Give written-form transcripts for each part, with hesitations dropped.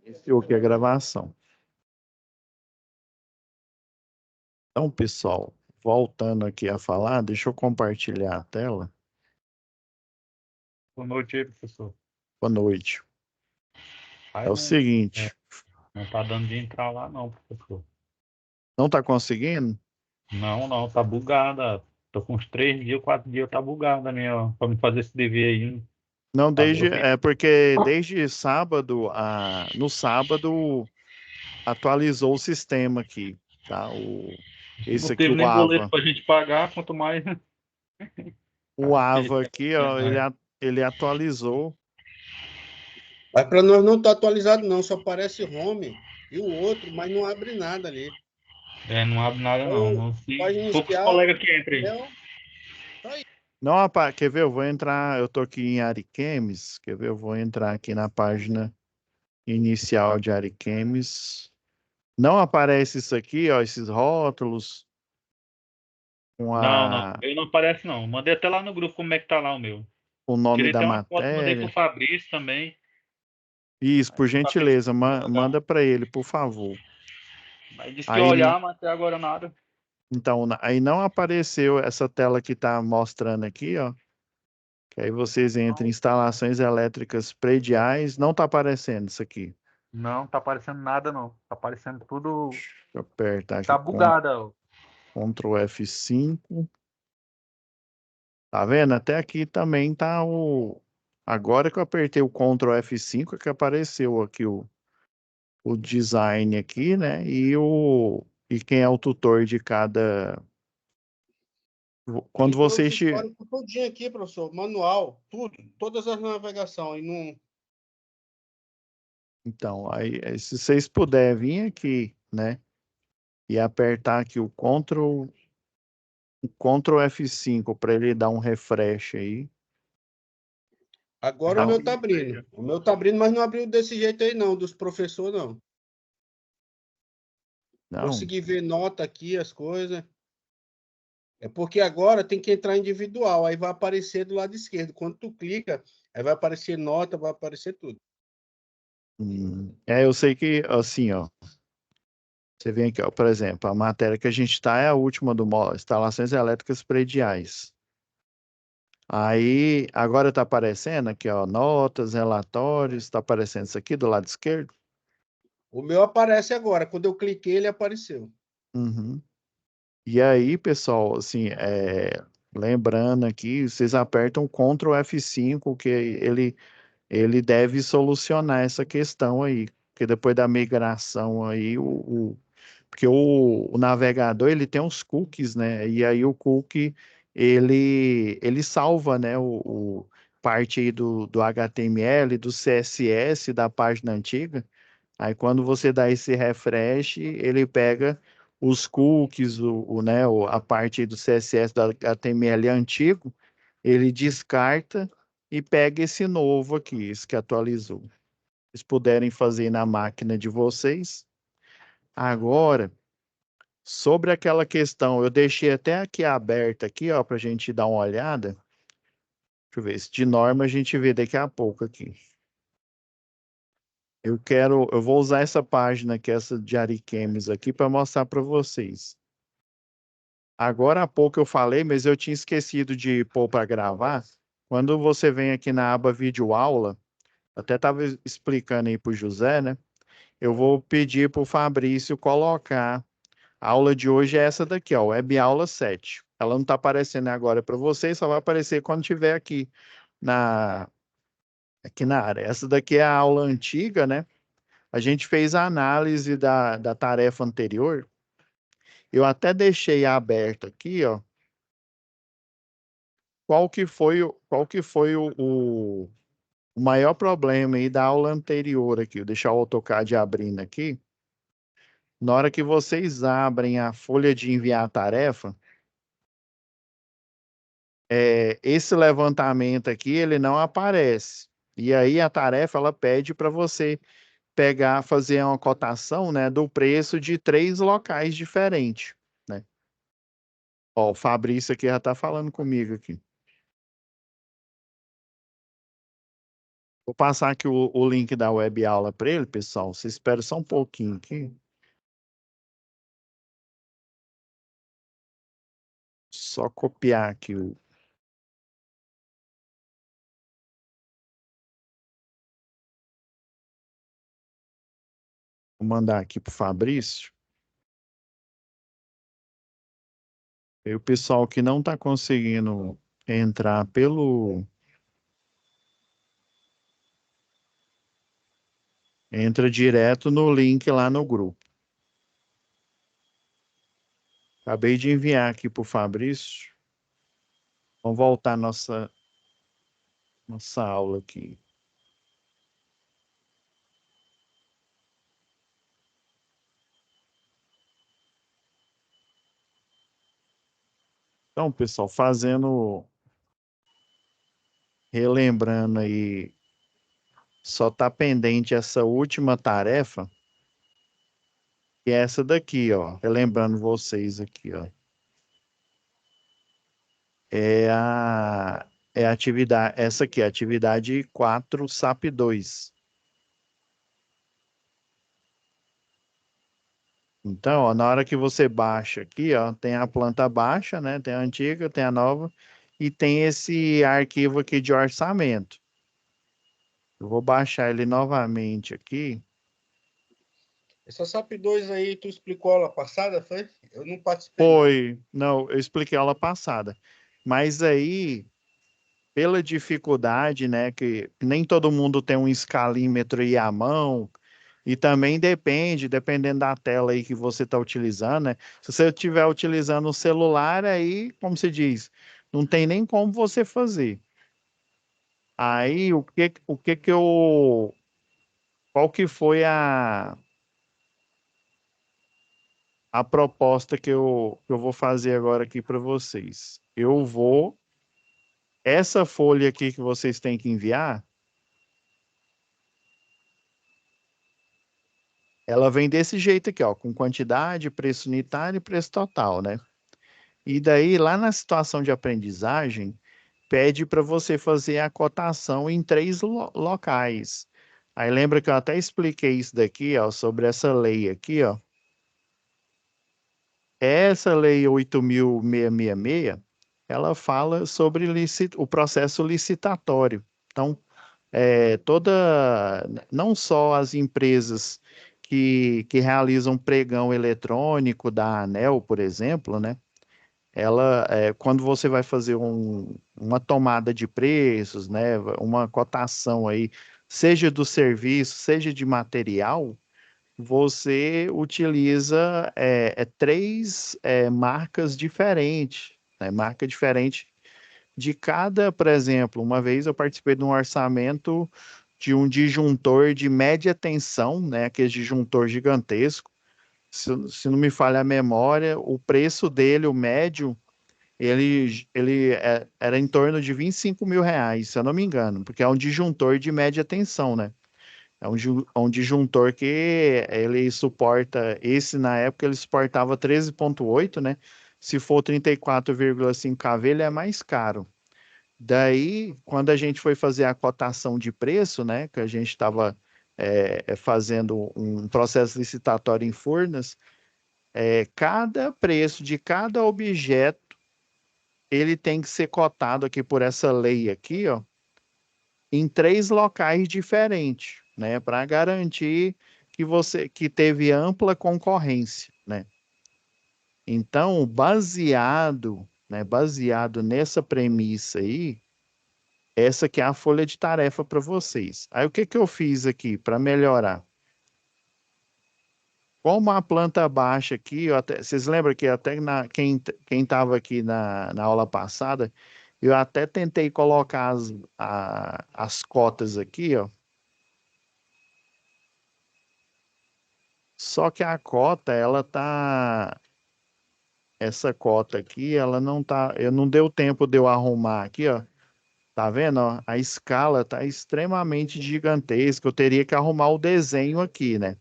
Iniciou aqui a gravação. Então, pessoal, voltando aqui a falar, deixa eu compartilhar a tela. Boa noite aí, professor. Boa noite. Aí É o seguinte, não tá dando de entrar lá não, professor. não está conseguindo? Não, tá bugada. Tô com uns 3 dias, 4 dias, tá bugada, né? Pra me fazer esse dever aí. Não, Tá porque desde sábado, no sábado, atualizou o sistema aqui, tá? Não Esse aqui, teve o nem boleto AVA. pra gente pagar, quanto mais. O a gente AVA quer aqui, ó, ganhar. ele atualizou. Mas para nós não tá atualizado, não. Só aparece home e o outro, mas não abre nada ali. Não abre nada não. Ou Não se página poucos inicial, colegas que entrem aí. tá aí. Não, quer ver? Eu vou entrar, eu tô aqui em Ariquemes, quer ver? Eu vou entrar aqui na página inicial de Ariquemes. Não aparece isso aqui, ó, esses rótulos com Não. Eu não aparece não. Mandei até lá no grupo como é que tá lá o meu. o nome Tirei da até uma foto, mandei pro matéria. Fabrício também. Isso, por Aí o Fabrício gentileza, vai olhar. manda para ele, por favor. Aí disse que ia Aí, olhar, mas até agora nada. então, aí não apareceu essa tela que está mostrando aqui, ó. Que aí vocês entram em instalações elétricas prediais, não está aparecendo isso aqui. Não, tá aparecendo nada não. Tá aparecendo tudo. Deixa eu apertar aqui, Tá bugada, ó. Ctrl F5. Tá vendo? Até aqui também tá o. Agora que eu apertei o Ctrl F5 é que apareceu aqui o design aqui, né? E quem é o tutor de cada. Quando Ele tem os vocês. históricos todinho aqui, professor. Manual, tudo. Todas as navegações. E não... Então, aí, se vocês puderem vir aqui, né? E apertar aqui o Ctrl F5 para ele dar um refresh aí. Agora o Dá meu um- tá abrindo. O meu tá abrindo, mas não abriu desse jeito aí, não. Dos professores, não. Não. Consegui ver nota aqui, as coisas. É porque agora tem que entrar individual. Aí vai aparecer do lado esquerdo. Quando tu clica, aí vai aparecer nota, vai aparecer tudo. Eu sei que, assim, ó. Você vem aqui, ó, por exemplo, a matéria que a gente está é a última do módulo, instalações elétricas prediais. Aí, agora está aparecendo aqui, ó, notas, relatórios, está aparecendo isso aqui do lado esquerdo. O meu aparece agora. Quando eu cliquei, ele apareceu. Uhum. E aí, pessoal, assim, lembrando aqui, vocês apertam Ctrl F5, que ele deve solucionar essa questão aí, porque depois da migração aí, porque o navegador ele tem uns cookies, né? E aí o cookie ele salva, né? Parte aí do HTML, do CSS da página antiga. Aí quando você dá esse refresh, ele pega os cookies, né? A parte aí do CSS do HTML antigo, ele descarta e pega esse novo aqui, esse que atualizou. Se vocês puderem fazer na máquina de vocês. Agora, sobre aquela questão, eu deixei até aqui aberta aqui, ó, para a gente dar uma olhada. Deixa eu ver, se de norma a gente vê daqui a pouco aqui. Eu vou usar essa página que é essa de Ariquemes aqui para mostrar para vocês. Agora há pouco eu falei, mas eu tinha esquecido de pôr para gravar. Quando você vem aqui na aba vídeo aula, até estava explicando aí para o José, né? Eu vou pedir para o Fabrício colocar. A aula de hoje é essa daqui, ó, Web Aula 7. Ela não está aparecendo agora para vocês, só vai aparecer quando estiver na, aqui na área. Essa daqui é a aula antiga, né? A gente fez a análise da tarefa anterior. Eu até deixei aberto aqui, ó, qual que foi o maior problema aí da aula anterior aqui. Vou deixar o AutoCAD abrindo aqui. Na hora que vocês abrem a folha de enviar tarefa, esse levantamento aqui, ele não aparece. E aí a tarefa, ela pede para você fazer uma cotação, né, do preço de 3 locais diferentes, né? Ó, o Fabrício aqui já está falando comigo aqui. Vou passar aqui o link da web aula para ele, pessoal. Você espera só um pouquinho aqui. Só copiar aqui o. Vou mandar aqui para o Fabrício. E o pessoal que não está conseguindo entrar pelo. Entra direto no link lá no grupo. Acabei de enviar aqui para o Fabrício. Vamos voltar à nossa aula aqui. Então, pessoal, relembrando aí, só está pendente essa última tarefa, que é essa daqui, ó. Relembrando vocês aqui, ó. É a atividade, essa aqui, a atividade 4 SAP 2. Então, ó, na hora que você baixa aqui, ó, tem a planta baixa, né? Tem a antiga, tem a nova e tem esse arquivo aqui de orçamento. Eu vou baixar ele novamente aqui. Essa SAP 2 aí, tu explicou aula passada, foi? Eu não participei. Foi, não, eu expliquei aula passada. Mas aí, pela dificuldade, né, que nem todo mundo tem um escalímetro aí à mão, e também dependendo da tela aí que você está utilizando, né? Se você estiver utilizando o celular, aí, como se diz, não tem nem como você fazer. Aí, qual que foi a proposta que eu vou fazer agora aqui para vocês? Essa folha aqui que vocês têm que enviar, ela vem desse jeito aqui, ó, com quantidade, preço unitário e preço total, né? E daí, lá na situação de aprendizagem, pede para você fazer a cotação em 3 locais. Aí lembra que eu até expliquei isso daqui, ó, sobre essa lei aqui, ó. Essa lei 8.666, ela fala sobre o processo licitatório. Então, não só as empresas que realizam pregão eletrônico da ANEEL, por exemplo, né? Quando você vai fazer uma tomada de preços, né? Uma cotação aí, seja do serviço, seja de material, você utiliza três marcas diferentes, né? Marca diferente de cada, por exemplo, uma vez eu participei de um orçamento de um disjuntor de média tensão, né? Aquele disjuntor gigantesco. Se não me falha a memória, o preço dele, o médio, era em torno de R$ 25.000, se eu não me engano, porque é um disjuntor de média tensão, né? É um disjuntor que ele suporta, esse na época ele suportava 13,8, né? Se for 34,5 kV, ele é mais caro. Daí, quando a gente foi fazer a cotação de preço, né? Que a gente estava fazendo um processo licitatório em Furnas, cada preço de cada objeto, ele tem que ser cotado aqui por essa lei aqui, ó, em 3 locais diferentes, né, para garantir que teve ampla concorrência, né? Então, baseado nessa premissa aí, essa que é a folha de tarefa para vocês. Aí o que que eu fiz aqui para melhorar? Como a planta baixa aqui, vocês lembram que até quem estava aqui na aula passada, eu até tentei colocar as cotas aqui, ó. Só que a cota, essa cota aqui, ela não tá, eu não deu tempo de eu arrumar aqui, ó. Tá vendo, ó? A escala tá extremamente gigantesca. Eu teria que arrumar o desenho aqui, né?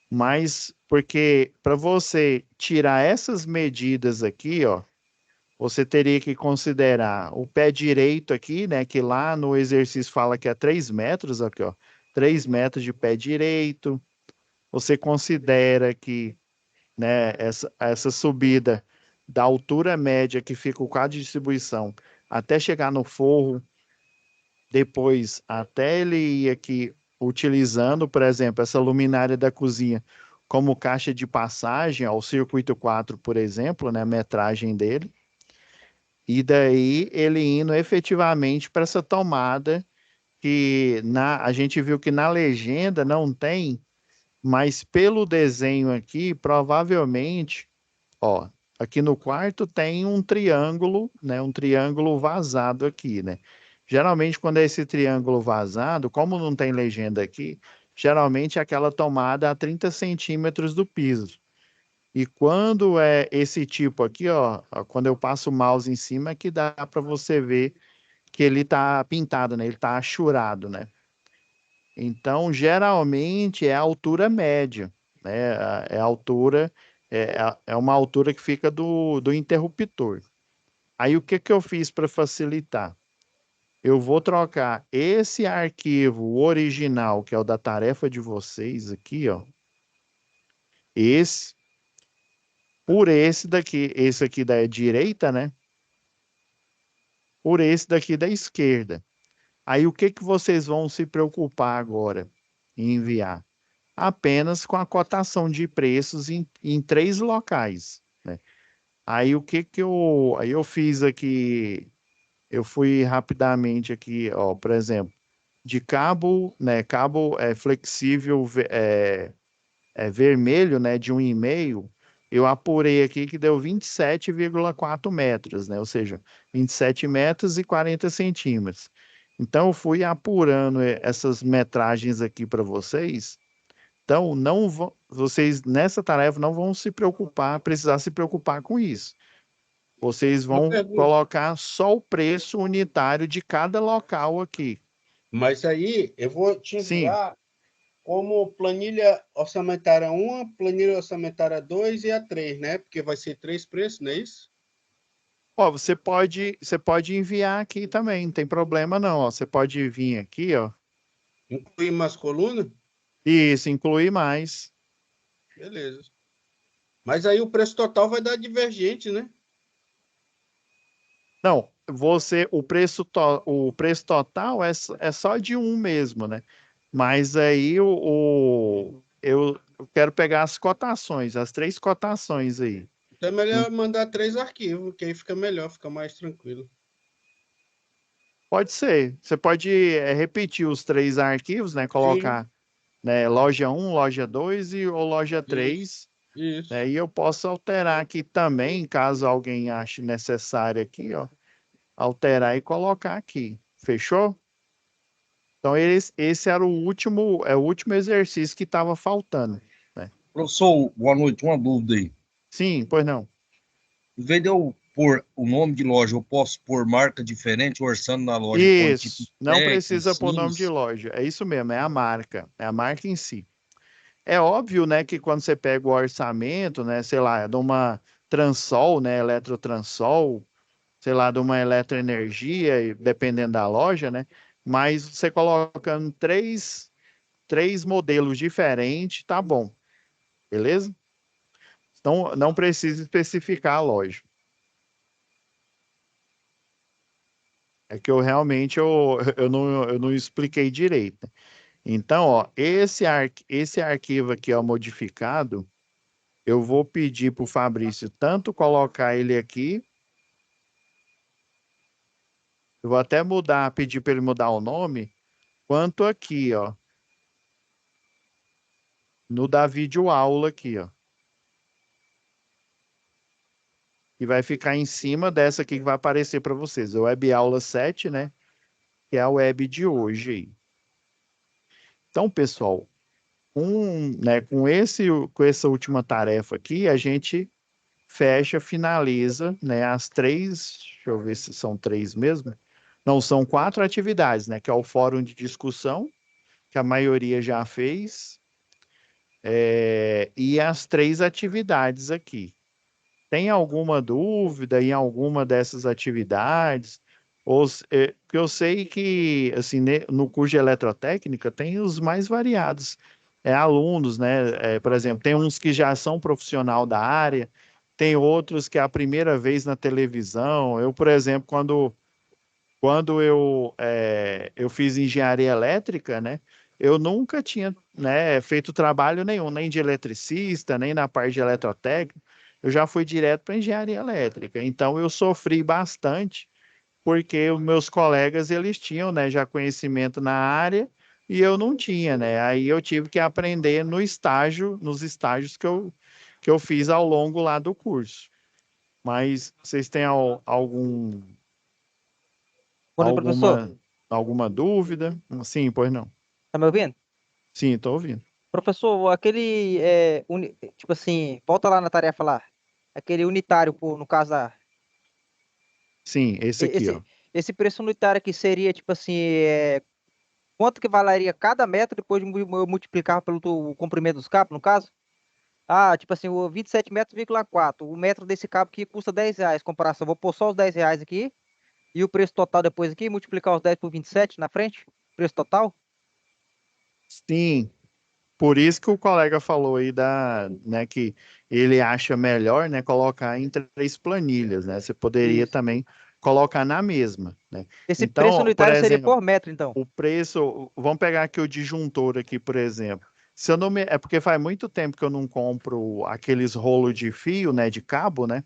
Mas porque para você tirar essas medidas aqui, ó, você teria que considerar o pé direito aqui, né? Que lá no exercício fala que é 3 metros, aqui, ó. 3 metros de pé direito. Você considera que, né, essa subida da altura média que fica o quadro de distribuição até chegar no forro, depois até ele ir aqui utilizando, por exemplo, essa luminária da cozinha como caixa de passagem ao circuito 4, por exemplo, né, a metragem dele. E daí ele indo efetivamente para essa tomada que a gente viu que na legenda não tem, mas pelo desenho aqui, provavelmente, ó, aqui no quarto tem um triângulo, né, um triângulo vazado aqui, né? Geralmente quando é esse triângulo vazado, como não tem legenda aqui, geralmente é aquela tomada a 30 centímetros do piso. E quando é esse tipo aqui, ó, quando eu passo o mouse em cima, é que dá para você ver que ele tá pintado, né? Ele tá achurado, né? Então, geralmente é a altura média, né? É a altura, é uma altura que fica do interruptor. Aí o que que eu fiz para facilitar? Eu vou trocar esse arquivo original, que é o da tarefa de vocês aqui, ó, esse por esse aqui da direita, né? Por esse daqui da esquerda. Aí o que que vocês vão se preocupar agora em enviar? Apenas com a cotação de preços em 3 locais, né? Aí o que que eu fiz aqui, eu fui rapidamente aqui, ó, por exemplo, de cabo, né, cabo flexível vermelho, né, de 1,5, eu apurei aqui que deu 27,4 metros, né, ou seja, 27 metros e 40 centímetros. Então, eu fui apurando essas metragens aqui para vocês. Então, não vão, vocês nessa tarefa não vão se preocupar, precisar se preocupar com isso. Vocês Uma vão pergunta. colocar só o preço unitário de cada local aqui. Mas aí eu vou te Sim, enviar como planilha orçamentária 1, planilha orçamentária 2 e a 3, né? Porque vai ser 3 preços, não é isso? ó, você pode enviar aqui também, não tem problema não, ó. Você pode vir aqui, ó. Incluir mais colunas? Isso, incluir mais. Beleza. Mas aí o preço total vai dar divergente, né? Não, o preço total é só de um mesmo, né? Mas aí eu quero pegar as cotações, as 3 cotações aí. Então é melhor mandar 3 arquivos, que aí fica melhor, fica mais tranquilo. Pode ser. Você pode repetir os 3 arquivos, né? Sim, Colocar, né, loja 1, loja 2 ou loja isso, 3, isso. né? E eu posso alterar aqui também, caso alguém ache necessário aqui, ó, alterar e colocar aqui. Fechou? Então esse era o último exercício que estava faltando, né? Professor, boa noite. Uma dúvida aí. Sim, pois não. Em vez de eu pôr o nome de loja, eu posso pôr marca diferente, orçando na loja, põe tipo Isso, não Tec, precisa pôr nome de Sims. loja. É isso mesmo, é a marca em si. É óbvio, né, que quando você pega o orçamento, né, sei lá, de uma Transol, né, Eletrotransol, sei lá, de uma Eletroenergia, dependendo da loja, né, mas você colocando três modelos diferentes, tá bom, beleza? Então, não precisa especificar a loja. É que eu realmente eu não expliquei direito. Então, ó, esse arquivo aqui, ó, modificado, eu vou pedir para o Fabrício tanto colocar ele aqui, eu vou até mudar, pedir para ele mudar o nome, quanto aqui, ó, no da videoaula aqui, ó. E vai ficar em cima dessa aqui que vai aparecer para vocês, a Web Aula 7, né? Que é a web de hoje aí. Então, pessoal, com essa última tarefa aqui, a gente fecha, finaliza, né, as 3, deixa eu ver se são 3 mesmo. Não, são 4 atividades, né, que é o fórum de discussão, que a maioria já fez, e as 3 atividades aqui. tem alguma dúvida em alguma dessas atividades? Porque eu sei que, assim, no curso de eletrotécnica tem os mais variados alunos, né? Por exemplo, tem uns que já são profissional da área, tem outros que é a primeira vez na televisão. Eu, por exemplo, quando eu fiz engenharia elétrica, né? Eu nunca tinha, né, feito trabalho nenhum, nem de eletricista, nem na parte de eletrotécnica. Eu já fui direto para engenharia elétrica. Então eu sofri bastante porque os meus colegas eles tinham, né, já conhecimento na área e eu não tinha, né? Aí eu tive que aprender no estágio, nos estágios que eu fiz ao longo lá do curso. Mas vocês têm Bom dia, professor. alguma dúvida? Sim, pois não. Tá me ouvindo? Sim, estou ouvindo. Professor, aquele, tipo assim, volta lá na tarefa lá. Aquele unitário, pô, no caso da. Sim, esse aqui, ó. Esse preço unitário aqui seria, tipo assim, quanto que valeria cada metro depois de eu multiplicar pelo o comprimento dos cabos, no caso? Ah, tipo assim, o 27 metros,4. O metro desse cabo aqui custa R$ 10, comparação. Vou pôr só os R$ 10 aqui. E o preço total depois aqui, multiplicar os 10 por 27 na frente. Preço total? Sim, por isso que o colega falou aí né, que ele acha melhor, né, colocar em três planilhas, né? Você poderia Isso. também colocar na mesma, né? Esse preço Então, por unitário seria exemplo, por metro, então. o preço, vamos pegar aqui o disjuntor aqui, por exemplo. Se eu não me, é porque faz muito tempo que eu não compro aqueles rolos de fio, né, de cabo, né?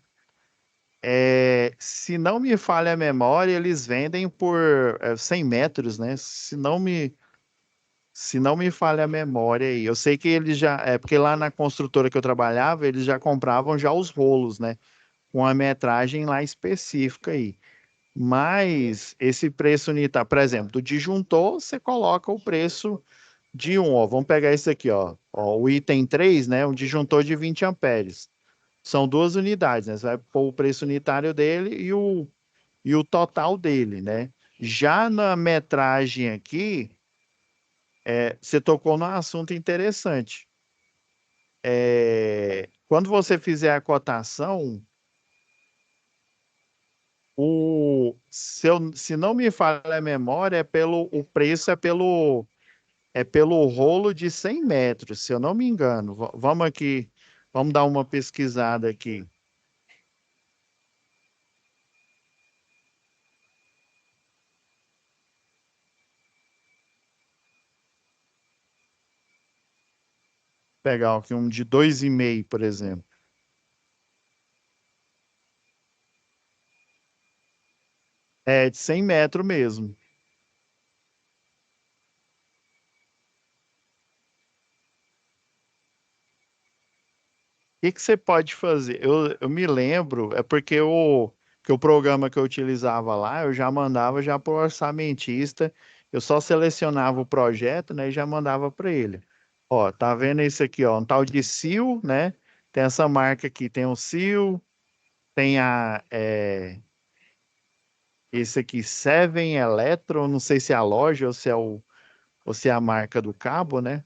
Se não me falha a memória, eles vendem por 100 metros, né? Se não me falha a memória aí. Eu sei que eles já, porque lá na construtora que eu trabalhava, eles já compravam já os rolos, né? Com a metragem lá específica aí. Mas esse preço unitário, por exemplo, do disjuntor, você coloca o preço de um, ó. Vamos pegar esse aqui, ó. Ó, o item 3, né? Um disjuntor de 20 amperes. São duas unidades, né? Você vai pôr o preço unitário dele e o total dele, né? Já na metragem aqui, você tocou num assunto interessante. Quando você fizer a cotação, se não me falha a memória, o preço é pelo rolo de 100 metros, se eu não me engano. Vamos aqui, vamos dar uma pesquisada aqui. Pegar aqui um de 2,5, por exemplo. É de 100 metros mesmo. Que você pode fazer? Eu me lembro, é porque que o programa que eu utilizava lá, eu já mandava já para o orçamentista, eu só selecionava o projeto, né, e já mandava para ele. Ó, tá vendo isso aqui, ó, um tal de Sil, né? Tem essa marca aqui, tem o Sil, tem esse aqui, Seven Electro, não sei se é a loja ou se é a marca do cabo, né?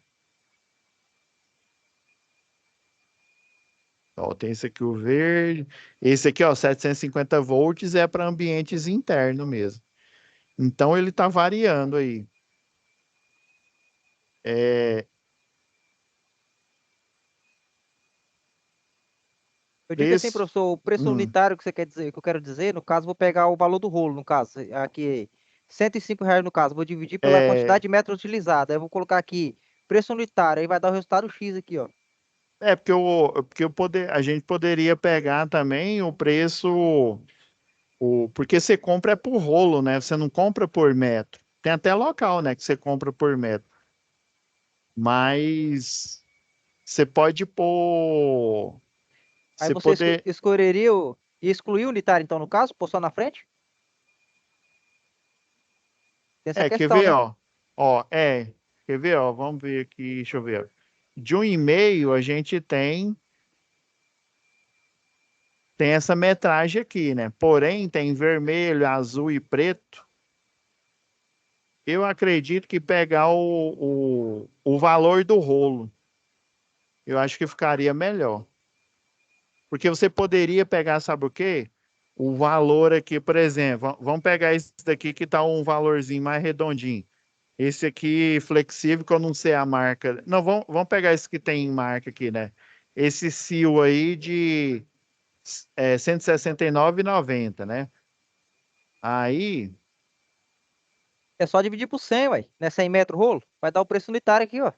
Ó, tem esse aqui, o verde. Esse aqui, ó, 750 volts é para ambientes internos mesmo. Então ele está variando aí. É, Eu digo assim, preço. professor, o preço unitário que você quer dizer, que eu quero dizer, no caso, vou pegar o valor do rolo, no caso, aqui, R$ 105 no caso, vou dividir pela É, quantidade de metros utilizados. Aí eu vou colocar aqui, preço unitário, aí vai dar o resultado X aqui, ó. porque a gente poderia pegar também o preço, porque você compra por rolo, né? Você não compra por metro. Tem até local, né, que você compra por metro. Mas você pode pôr, Aí você você poder, escolheria e excluir o unitário, então, no caso, pôr só na frente? Tem essa quer questão, ver, né? ó, quer ver, ó, vamos ver aqui, deixa eu ver. De 1,5 a gente tem essa metragem aqui, né? Porém, tem vermelho, azul e preto. Eu acredito que pegar o valor do rolo, eu acho que ficaria melhor. Porque você poderia pegar, sabe o quê? O valor aqui, por exemplo, vamos pegar esse daqui que está um valorzinho mais redondinho. Esse aqui, flexível, que eu não sei a marca. Não, vamos pegar esse que tem marca aqui, né? Esse Sil aí de R$ 169,90, né? Aí, É só dividir por 100, ué. Não é 100 metros o rolo? Vai dar o preço unitário aqui, ó.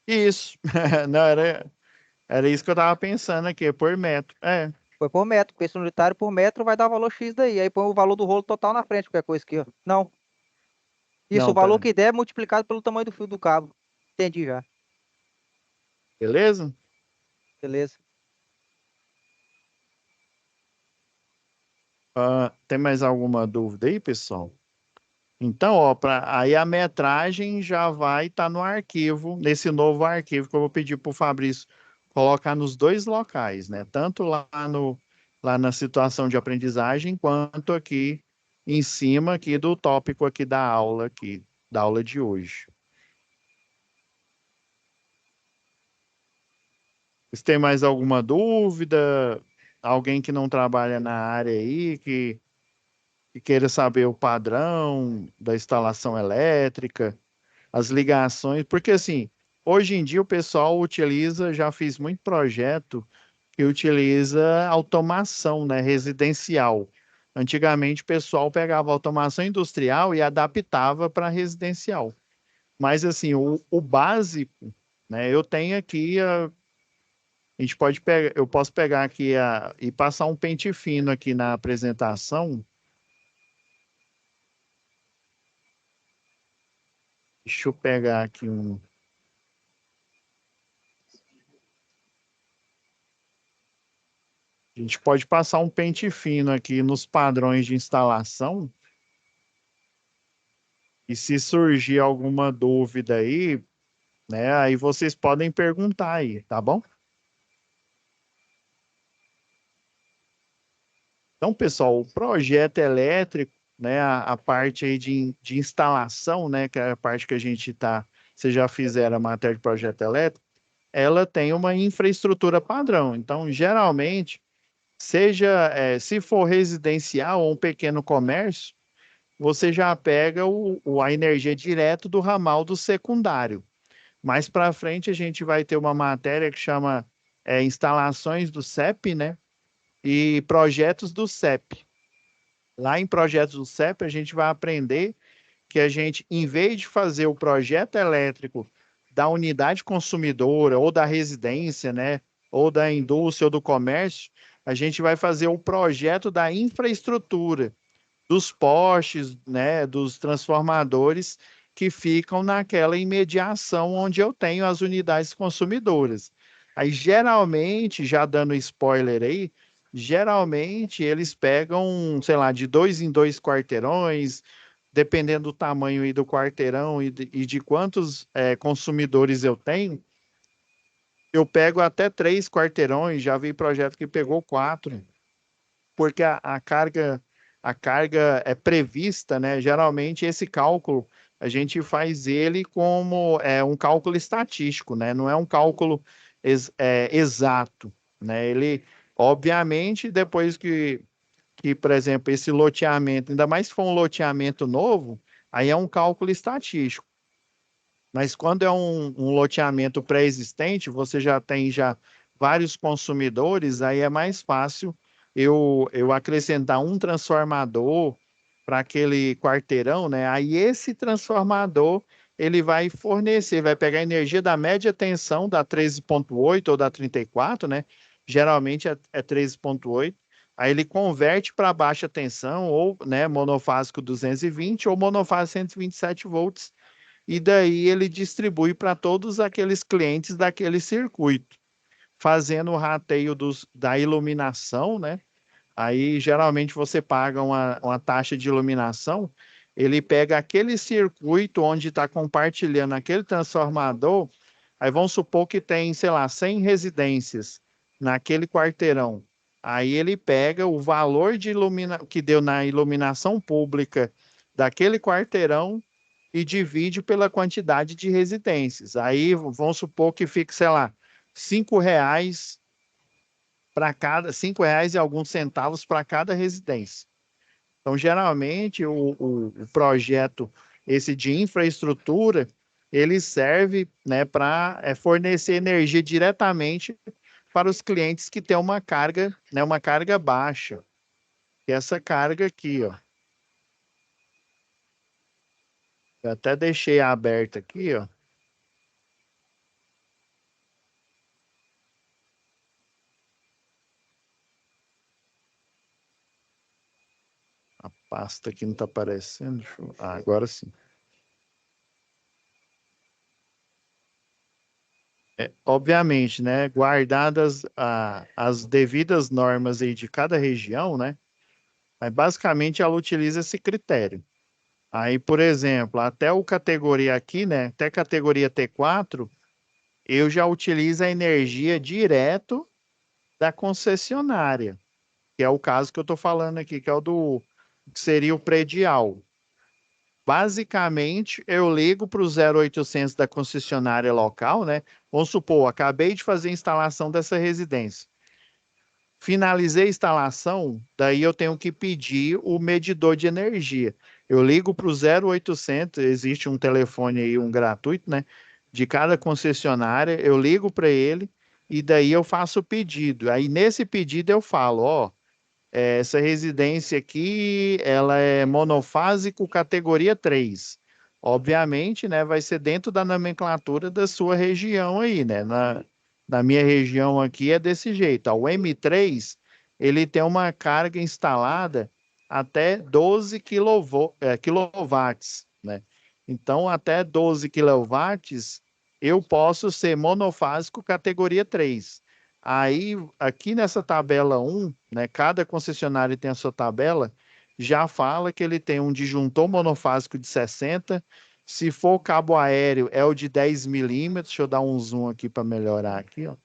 isso. Não, era isso que eu tava pensando aqui, por metro. É, Foi por metro. Preço unitário por metro vai dar o valor X daí. Aí põe o valor do rolo total na frente, qualquer coisa aqui, ó. Não. Isso, o não, valor tá. que der é multiplicado pelo tamanho do fio do cabo. Entendi já. Beleza? Beleza. Tem mais alguma dúvida aí, pessoal? Então, ó, aí a metragem já vai estar no arquivo, nesse novo arquivo que eu vou pedir para o Fabrício colocar nos dois locais, né? Tanto lá na situação de aprendizagem, quanto aqui em cima aqui do tópico aqui, da aula de hoje. Se tem mais alguma dúvida, alguém que não trabalha na área aí, que queira saber o padrão da instalação elétrica, as ligações, porque assim, hoje em dia o pessoal utiliza, já fiz muito projeto que utiliza automação, né, residencial. Antigamente o pessoal pegava automação industrial e adaptava para residencial. Mas assim, o básico, né, eu tenho aqui a gente pode pegar, eu posso pegar aqui e passar um pente fino aqui na apresentação. Deixa eu pegar aqui um. A gente pode passar um pente fino aqui nos padrões de instalação. E se surgir alguma dúvida aí, né, aí vocês podem perguntar aí, tá bom? Então, pessoal, o projeto elétrico, né, a parte aí de instalação, né, que é a parte que a gente tá, vocês já fizeram a matéria de projeto elétrico, ela tem uma infraestrutura padrão. Então, geralmente, seja, se for residencial ou um pequeno comércio, você já pega a energia direto do ramal do secundário. Mais para frente, a gente vai ter uma matéria que chama instalações do CEP, né? E projetos do CEP. Lá em projetos do CEP, a gente vai aprender que a gente, em vez de fazer o projeto elétrico da unidade consumidora ou da residência, né, ou da indústria ou do comércio, a gente vai fazer o projeto da infraestrutura, dos postes, né, dos transformadores que ficam naquela imediação onde eu tenho as unidades consumidoras. Aí, geralmente, já dando spoiler aí, geralmente eles pegam, sei lá, de 2 em 2 quarteirões, dependendo do tamanho aí do quarteirão e de quantos consumidores eu tenho, eu pego até 3 quarteirões, já vi projeto que pegou 4, porque a carga é prevista, né? Geralmente esse cálculo a gente faz ele como um cálculo estatístico, né? Não é um cálculo exato, né? Ele, obviamente, depois que, por exemplo, esse loteamento, ainda mais se for um loteamento novo, aí é um cálculo estatístico. Mas quando é um loteamento pré-existente, você já tem vários consumidores, aí é mais fácil eu acrescentar um transformador para aquele quarteirão, né? Aí esse transformador ele vai fornecer, vai pegar a energia da média tensão da 13,8 ou da 34, né? Geralmente é 13,8. Aí ele converte para baixa tensão ou, né, monofásico 220 ou monofásico 127 volts e daí ele distribui para todos aqueles clientes daquele circuito, fazendo o rateio da iluminação, né? Aí geralmente você paga uma taxa de iluminação, ele pega aquele circuito onde está compartilhando aquele transformador, aí vamos supor que tem, sei lá, 100 residências naquele quarteirão. Aí ele pega o valor que deu na iluminação pública daquele quarteirão e divide pela quantidade de residências. Aí vamos supor que fique, sei lá, R$ 5 para cada R$ 5 e alguns centavos para cada residência. Então, geralmente, o projeto esse de infraestrutura, ele serve, né, para fornecer energia diretamente para os clientes que têm uma carga, né, uma carga baixa. E essa carga aqui, ó. Eu até deixei aberta aqui, ó. A pasta aqui não está aparecendo. Agora sim. Obviamente, né, guardadas as devidas normas aí de cada região, né, mas basicamente ela utiliza esse critério. Aí, por exemplo, até o categoria aqui, né, até categoria T4, eu já utilizo a energia direto da concessionária, que é o caso que eu estou falando aqui, que é que seria o predial. Basicamente, eu ligo para o 0800 da concessionária local, né? Vamos supor, acabei de fazer a instalação dessa residência. Finalizei a instalação, daí eu tenho que pedir o medidor de energia. Eu ligo para o 0800, existe um telefone aí, um gratuito, né? De cada concessionária, eu ligo para ele e daí eu faço o pedido. Aí nesse pedido eu falo, ó, essa residência aqui, ela é monofásico categoria 3. Obviamente, né, vai ser dentro da nomenclatura da sua região aí, né? Na minha região aqui é desse jeito. Ó. O M3, ele tem uma carga instalada até 12 quilowatts, né? Então, até 12 quilowatts, eu posso ser monofásico categoria 3. Aí, aqui nessa tabela 1, né, cada concessionário tem a sua tabela, já fala que ele tem um disjuntor monofásico de 60. Se for cabo aéreo, é o de 10 milímetros. Deixa eu dar um zoom aqui para melhorar aqui, ó.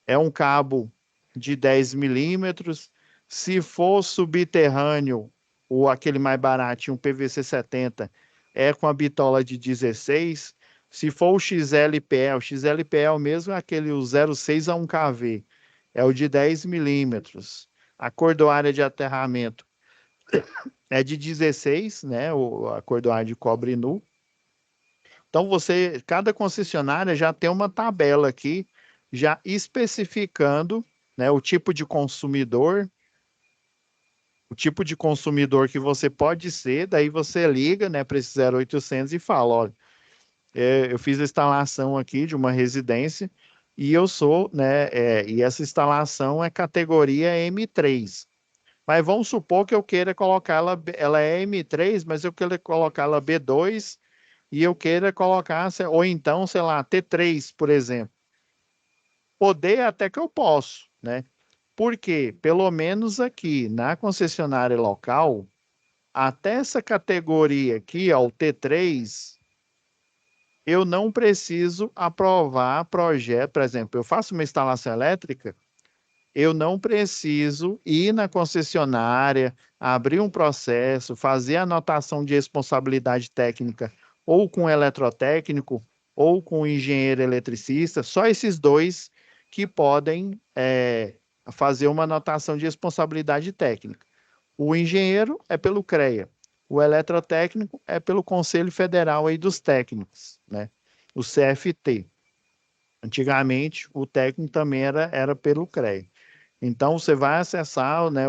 É um cabo de 10 milímetros. Se for subterrâneo, ou aquele mais baratinho, um PVC 70, é com a bitola de 16. Se for o XLPE é o mesmo, é aquele o 0,6 a 1 kV, é o de 10 milímetros. A cordoária de aterramento é de 16, né? A cordoária de cobre nu. Então, cada concessionária já tem uma tabela aqui, já especificando, né, o tipo de consumidor que você pode ser, daí você liga, né, para esse 0800 e fala, olha, eu fiz a instalação aqui de uma residência e eu sou, né, e essa instalação é categoria M3. Mas vamos supor que eu queira colocar ela é M3, mas eu queira colocar ela B2 e eu queira colocar, ou então, sei lá, T3, por exemplo. Poder até que eu posso, né? Porque, pelo menos aqui na concessionária local, até essa categoria aqui, ó, o T3, eu não preciso aprovar projeto. Por exemplo, eu faço uma instalação elétrica, eu não preciso ir na concessionária, abrir um processo, fazer anotação de responsabilidade técnica, ou com o eletrotécnico, ou com o engenheiro eletricista, só esses dois que podem fazer uma anotação de responsabilidade técnica. O engenheiro é pelo CREA, o eletrotécnico é pelo Conselho Federal aí dos Técnicos, né? O CFT. Antigamente, o técnico também era pelo CREA. Então, você vai acessar, né,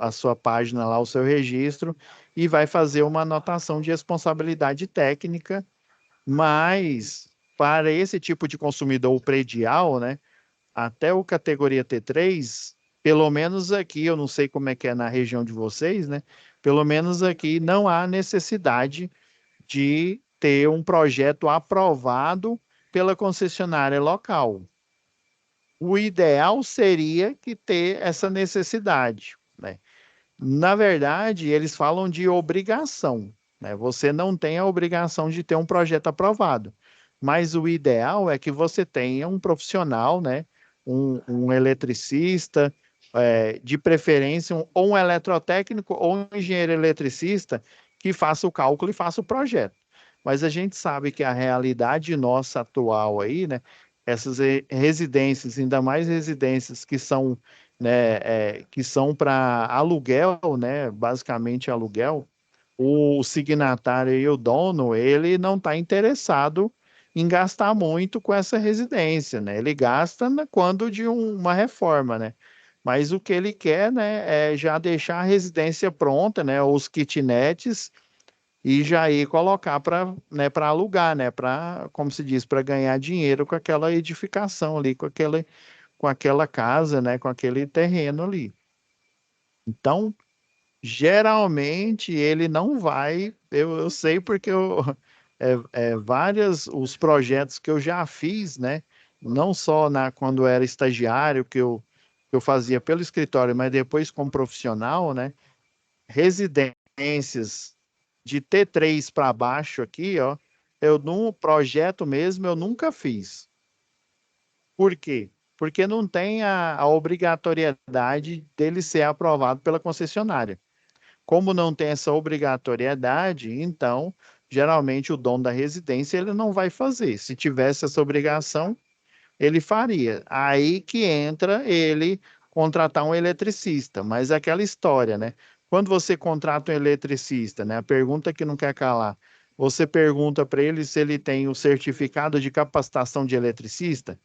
a sua página lá, o seu registro, e vai fazer uma anotação de responsabilidade técnica, mas para esse tipo de consumidor predial, né, até o categoria T3, pelo menos aqui, eu não sei como é que é na região de vocês, né, pelo menos aqui não há necessidade de ter um projeto aprovado pela concessionária local. O ideal seria que ter essa necessidade, né? Na verdade, eles falam de obrigação, né? Você não tem a obrigação de ter um projeto aprovado, mas o ideal é que você tenha um profissional, né? Um eletricista, de preferência, ou um eletrotécnico ou um engenheiro eletricista que faça o cálculo e faça o projeto. Mas a gente sabe que a realidade nossa atual aí, né? essas residências, ainda mais residências que são, né, que são para aluguel, né, basicamente aluguel, o signatário e o dono, ele não está interessado em gastar muito com essa residência, né? Ele gasta quando de uma reforma, né? Mas o que ele quer, né, é já deixar a residência pronta, né, os kitnets, e já ir colocar para, né, para alugar, né, para, como se diz, para ganhar dinheiro com aquela edificação ali, com aquela casa, né, com aquele terreno ali. Então, geralmente ele não vai, eu sei porque os projetos que eu já fiz, né, não só quando eu era estagiário, que eu fazia pelo escritório, mas depois como profissional, né, residências de T3 para baixo aqui, ó, eu no projeto mesmo eu nunca fiz. Por quê? Porque não tem a obrigatoriedade dele ser aprovado pela concessionária. Como não tem essa obrigatoriedade, então, geralmente o dono da residência ele não vai fazer. Se tivesse essa obrigação, ele faria. Aí que entra ele contratar um eletricista, mas é aquela história, né? Quando você contrata um eletricista, né? A pergunta que não quer calar, você pergunta para ele se ele tem o certificado de capacitação de eletricista?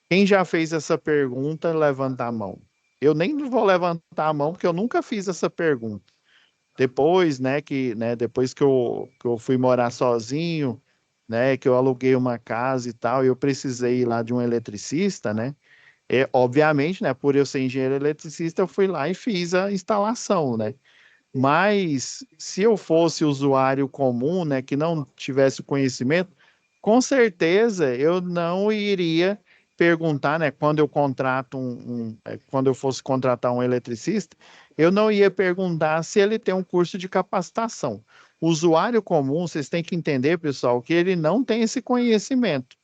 Quem já fez essa pergunta, levanta a mão. Eu nem vou levantar a mão porque eu nunca fiz essa pergunta. Depois, depois que eu fui morar sozinho, né, que eu aluguei uma casa e tal, e eu precisei ir lá de um eletricista, né? Obviamente, né, por eu ser engenheiro eletricista, eu fui lá e fiz a instalação, né? Mas se eu fosse usuário comum, né, que não tivesse conhecimento, com certeza eu não iria perguntar, né, quando eu contrato quando eu fosse contratar um eletricista, eu não ia perguntar se ele tem um curso de capacitação. O usuário comum, vocês têm que entender, pessoal, que ele não tem esse conhecimento.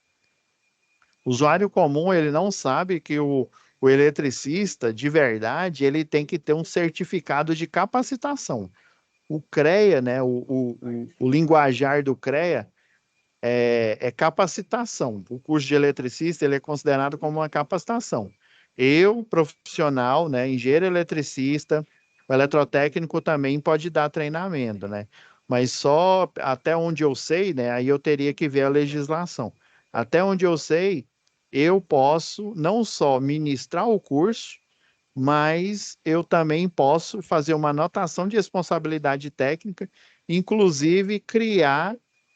O usuário comum, ele não sabe que o eletricista, de verdade, ele tem que ter um certificado de capacitação. O CREA, né, o linguajar do CREA é capacitação. O curso de eletricista ele é considerado como uma capacitação. Eu, profissional, né, engenheiro eletricista, o eletrotécnico também pode dar treinamento, né? Mas só até onde eu sei, né, aí eu teria que ver a legislação. Até onde eu sei, eu posso não só ministrar o curso, mas eu também posso fazer uma anotação de responsabilidade técnica, inclusive criar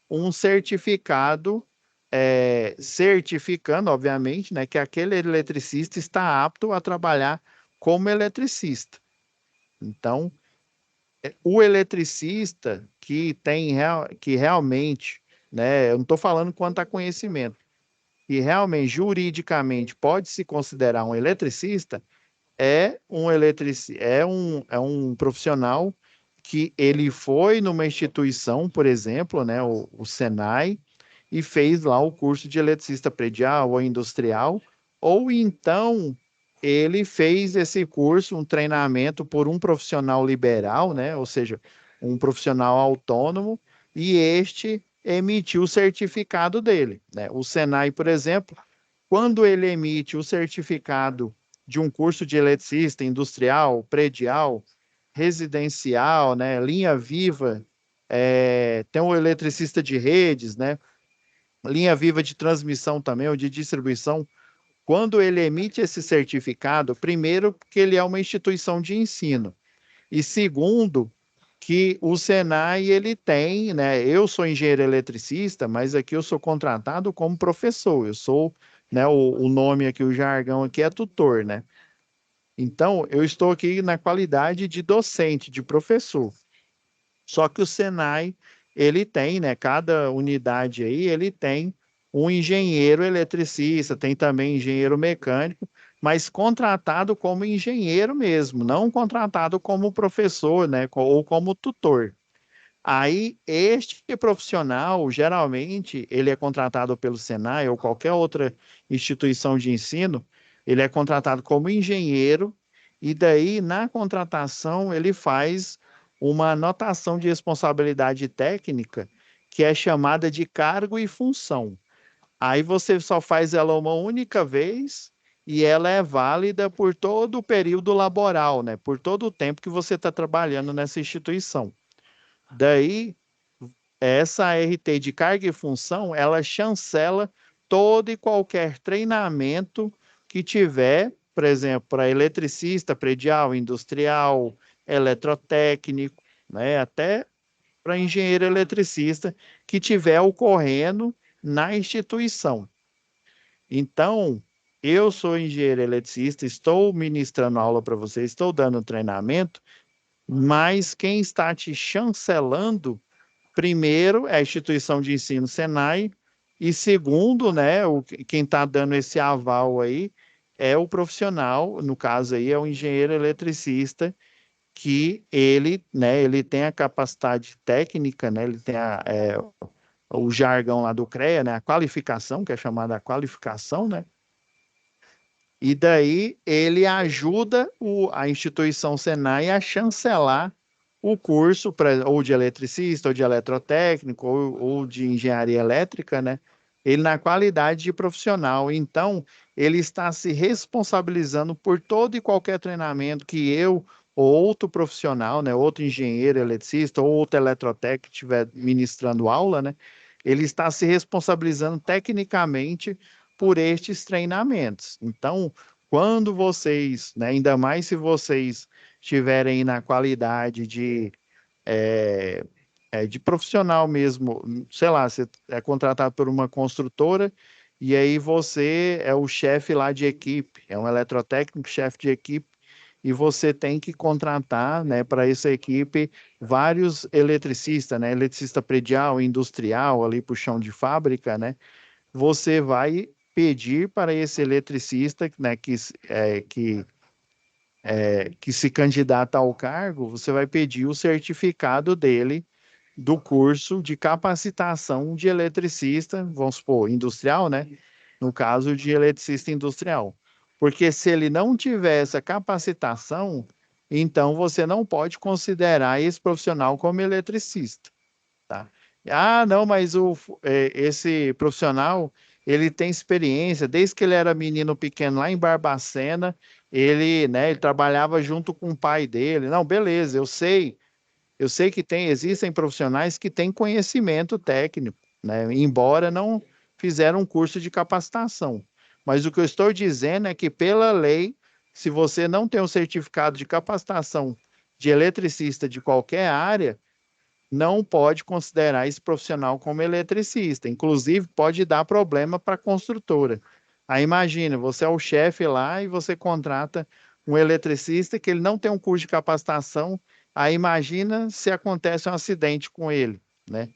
um certificado, certificando, obviamente, né, que aquele eletricista está apto a trabalhar como eletricista. Então, o eletricista que realmente, né, eu não estou falando quanto a conhecimento, que realmente, juridicamente, pode se considerar um eletricista, é um profissional que ele foi numa instituição, por exemplo, né, o Senai, e fez lá o curso de eletricista predial ou industrial, ou então ele fez esse curso, um treinamento por um profissional liberal, né, ou seja, um profissional autônomo, e este emitiu o certificado dele, né? O Senai, por exemplo, quando ele emite o certificado de um curso de eletricista industrial, predial, residencial, né, linha viva, tem o eletricista de redes, né, linha viva de transmissão também, ou de distribuição. Quando ele emite esse certificado, primeiro, que ele é uma instituição de ensino, e segundo, que o Senai ele tem, né? Eu sou engenheiro eletricista, mas aqui eu sou contratado como professor. Eu sou, né? O nome aqui, o jargão aqui é tutor, né? Então, eu estou aqui na qualidade de docente, de professor. Só que o Senai, ele tem, né? Cada unidade aí, ele tem um engenheiro eletricista, tem também engenheiro mecânico, mas contratado como engenheiro mesmo, não contratado como professor, né? Ou como tutor. Aí, este profissional, geralmente, ele é contratado pelo Senai ou qualquer outra instituição de ensino, ele é contratado como engenheiro, e daí, na contratação, ele faz uma anotação de responsabilidade técnica, que é chamada de cargo e função. Aí você só faz ela uma única vez e ela é válida por todo o período laboral, né? Por todo o tempo que você está trabalhando nessa instituição. Daí, essa RT de carga e função, ela chancela todo e qualquer treinamento que tiver, por exemplo, para eletricista, predial, industrial, eletrotécnico, né? Até para engenheiro eletricista que tiver ocorrendo na instituição. Então, eu sou engenheiro eletricista, estou ministrando aula para vocês, estou dando treinamento, mas quem está te chancelando, primeiro, é a instituição de ensino Senai, e segundo, né, quem está dando esse aval aí é o profissional, no caso aí é o engenheiro eletricista, que ele, né, ele tem a capacidade técnica, né, ele tem o jargão lá do CREA, né, a qualificação, que é chamada a qualificação, né, e daí ele ajuda a instituição Senai a chancelar o curso ou de eletricista, ou de eletrotécnico, ou de engenharia elétrica, né? Ele na qualidade de profissional. Então, ele está se responsabilizando por todo e qualquer treinamento que eu ou outro profissional, né, outro engenheiro eletricista ou outro eletrotécnico estiver ministrando aula, né? Ele está se responsabilizando tecnicamente por estes treinamentos. Então, quando vocês, né, ainda mais se vocês estiverem na qualidade é, de profissional mesmo, sei lá, você é contratado por uma construtora e aí você é o chefe lá de equipe, é um eletrotécnico, chefe de equipe, e você tem que contratar, né, para essa equipe vários eletricistas, né, eletricista predial, industrial, ali para o chão de fábrica, né, você vai pedir para esse eletricista, né, que se candidata ao cargo, você vai pedir o certificado dele do curso de capacitação de eletricista, vamos supor, industrial, né? No caso de eletricista industrial. Porque se ele não tiver essa capacitação, então você não pode considerar esse profissional como eletricista, tá? Ah, não, mas esse profissional, ele tem experiência, desde que ele era menino pequeno lá em Barbacena, ele, né, ele trabalhava junto com o pai dele. Não, beleza, eu sei que existem profissionais que têm conhecimento técnico, né, embora não fizeram um curso de capacitação. Mas o que eu estou dizendo é que, pela lei, se você não tem um certificado de capacitação de eletricista de qualquer área, não pode considerar esse profissional como eletricista. Inclusive, pode dar problema para a construtora. Aí imagina, você é o chefe lá e você contrata um eletricista que ele não tem um curso de capacitação. Aí imagina se acontece um acidente com ele, né?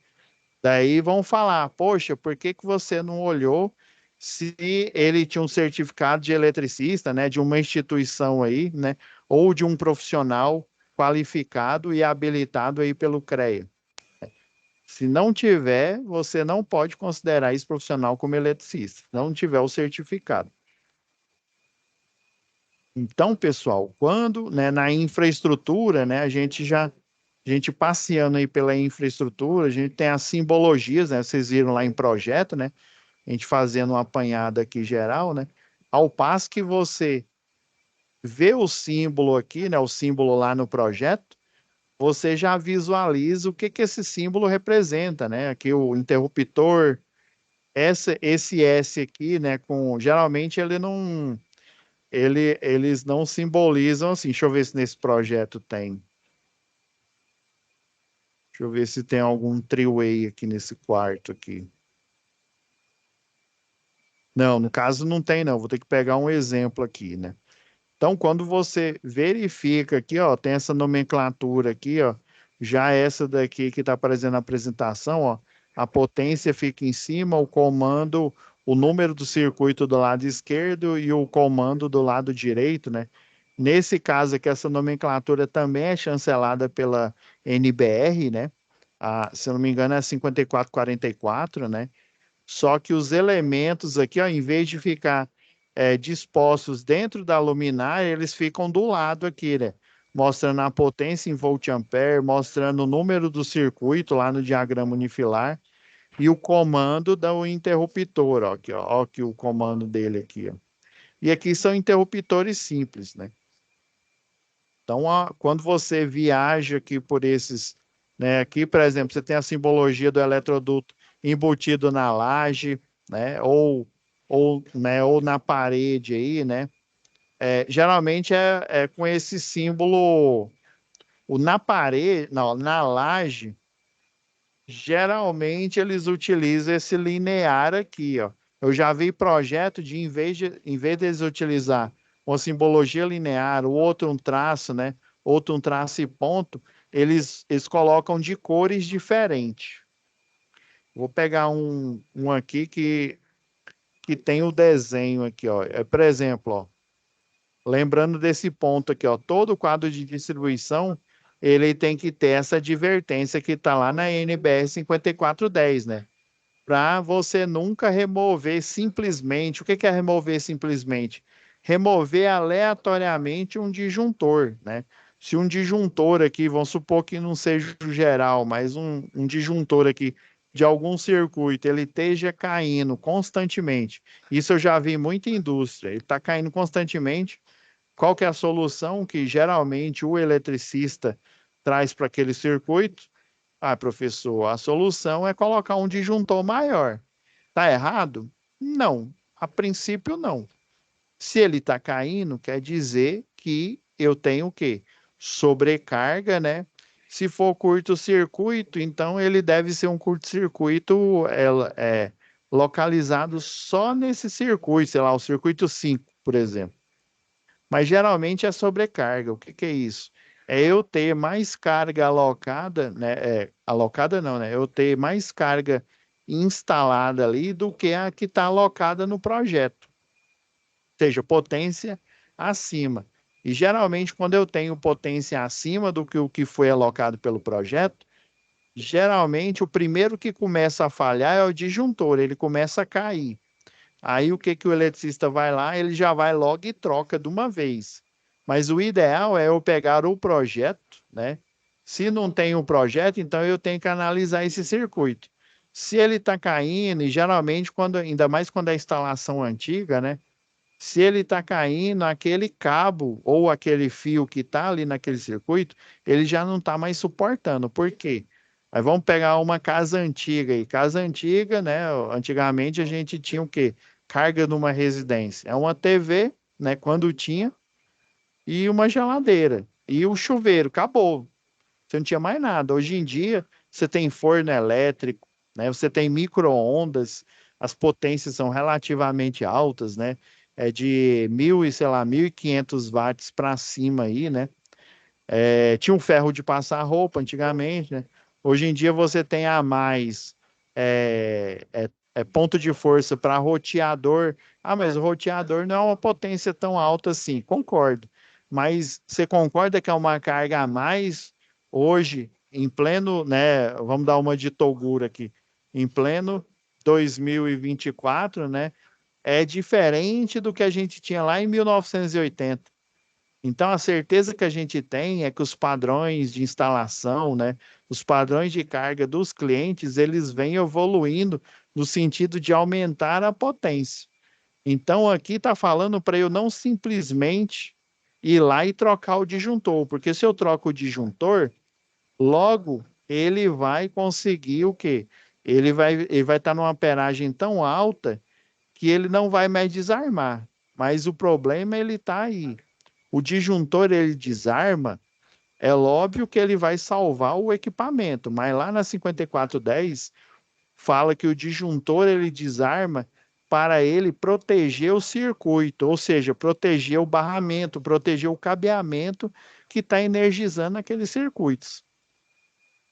Daí vão falar, poxa, por que que você não olhou se ele tinha um certificado de eletricista, né, de uma instituição aí, né, ou de um profissional qualificado e habilitado aí pelo CREA? Se não tiver, você não pode considerar esse profissional como eletricista, se não tiver o certificado. Então, pessoal, quando, né, na infraestrutura, né, a gente passeando aí pela infraestrutura, a gente tem as simbologias, né, vocês viram lá em projeto, né, a gente fazendo uma apanhada aqui geral, né, ao passo que você vê o símbolo aqui, né, o símbolo lá no projeto, você já visualiza o que que esse símbolo representa, né, aqui o interruptor, esse S aqui, né, geralmente eles não simbolizam assim. Deixa eu ver se nesse projeto tem. Deixa eu ver se tem algum three-way aqui nesse quarto aqui. Não, no caso não tem não. Vou ter que pegar um exemplo aqui, né? Então, quando você verifica aqui, ó, tem essa nomenclatura aqui, ó, já essa daqui que está aparecendo na apresentação, ó, a potência fica em cima, o comando, o número do circuito do lado esquerdo e o comando do lado direito, né? Nesse caso aqui, essa nomenclatura também é chancelada pela NBR, né? Se eu não me engano, é 5444, né? Só que os elementos aqui, ó, em vez de ficar dispostos dentro da luminária, eles ficam do lado aqui, né? Mostrando a potência em volt-ampere, mostrando o número do circuito lá no diagrama unifilar. e o comando do interruptor, ó, aqui, ó aqui o comando dele aqui, ó. E aqui são interruptores simples, né? Então, quando você viaja aqui por esses, né? Aqui, por exemplo, você tem a simbologia do eletroduto embutido na laje, né? Ou na parede aí, né? Geralmente é com esse símbolo, na parede, não, na laje. Geralmente eles utilizam esse linear aqui, ó. Eu já vi projeto em vez de eles utilizar uma simbologia linear, o outro um traço, né? Outro um traço e ponto, eles colocam de cores diferentes. Vou pegar um aqui que tem o desenho aqui, ó. Por exemplo, ó, lembrando desse ponto aqui, ó, todo quadro de distribuição ele tem que ter essa advertência que está lá na NBR 5410, né? Para você nunca remover simplesmente. O que é remover simplesmente? Remover aleatoriamente um disjuntor, né? Se um disjuntor aqui, vamos supor que não seja o geral, mas um disjuntor aqui de algum circuito, ele esteja caindo constantemente. Isso eu já vi muito em indústria. Ele está caindo constantemente. Qual que é a solução que geralmente o eletricista traz para aquele circuito? Ah, professor, a solução é colocar um disjuntor maior. Tá errado? Não. A princípio, não. Se ele está caindo, quer dizer que eu tenho o quê? Sobrecarga, né? Se for curto-circuito, então ele deve ser um curto-circuito localizado só nesse circuito, sei lá, o circuito 5, por exemplo. Mas geralmente é sobrecarga. O que é isso? É eu ter mais carga alocada, né? Alocada não, né? Eu ter mais carga instalada ali do que a que está alocada no projeto. Ou seja, potência acima. E geralmente, quando eu tenho potência acima do que o que foi alocado pelo projeto, geralmente o primeiro que começa a falhar é o disjuntor, ele começa a cair. Aí o que que o eletricista vai lá? Ele já vai logo e troca de uma vez. Mas o ideal é eu pegar o projeto, né? Se não tem um projeto, então eu tenho que analisar esse circuito. Se ele está caindo, e geralmente, ainda mais quando é a instalação antiga, né? Se ele está caindo, aquele cabo ou aquele fio que está ali naquele circuito, ele já não está mais suportando. Por quê? Aí vamos pegar uma casa antiga. E casa antiga, né? Antigamente a gente tinha o quê? Carga numa residência. É uma TV, né? Quando tinha, e uma geladeira. E o chuveiro, acabou. Você não tinha mais nada. Hoje em dia, você tem forno elétrico, né? Você tem micro-ondas, as potências são relativamente altas, né? É de 1.000 e, sei lá, 1.500 watts para cima aí, né? Tinha um ferro de passar roupa antigamente, né? Hoje em dia você tem a mais ponto de força para roteador. Ah, mas o roteador não é uma potência tão alta assim. Concordo. Mas você concorda que é uma carga a mais hoje, em pleno, né? Vamos dar uma de Toguro aqui, em pleno 2024, né? É diferente do que a gente tinha lá em 1980. Então, a certeza que a gente tem é que os padrões de instalação, né, os padrões de carga dos clientes, eles vêm evoluindo no sentido de aumentar a potência. Então, aqui está falando para eu não simplesmente ir lá e trocar o disjuntor, porque se eu troco o disjuntor, logo ele vai conseguir o quê? Ele vai estar numa amperagem tão alta que ele não vai mais desarmar. Mas o problema ele está aí. O disjuntor ele desarma, é óbvio que ele vai salvar o equipamento, mas lá na 5410 fala que o disjuntor ele desarma para ele proteger o circuito, ou seja, proteger o barramento, proteger o cabeamento que está energizando aqueles circuitos.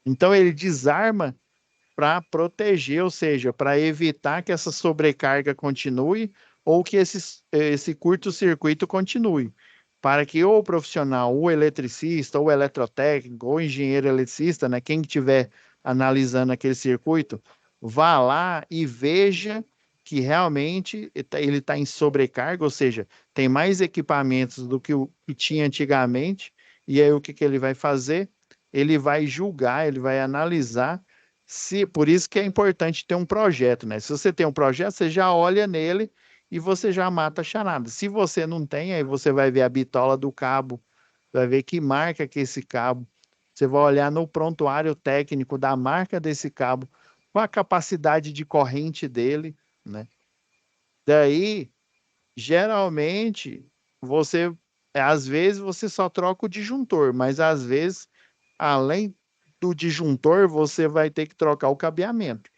Então ele desarma para proteger, ou seja, para evitar que essa sobrecarga continue ou que esse curto-circuito continue, para que o profissional, o eletricista, ou eletrotécnico, ou engenheiro eletricista, né, quem estiver analisando aquele circuito, vá lá e veja que realmente ele está em sobrecarga, ou seja, tem mais equipamentos do que o que tinha antigamente, e aí o que ele vai fazer? Ele vai julgar, ele vai analisar Por isso que é importante ter um projeto, né? Se você tem um projeto, você já olha nele e você já mata a charada. Se você não tem, aí você vai ver a bitola do cabo, vai ver que marca que esse cabo. Você vai olhar no prontuário técnico da marca desse cabo, qual a capacidade de corrente dele, né? Daí, geralmente, às vezes você só troca o disjuntor, mas às vezes, além do disjuntor, você vai ter que trocar o cabeamento.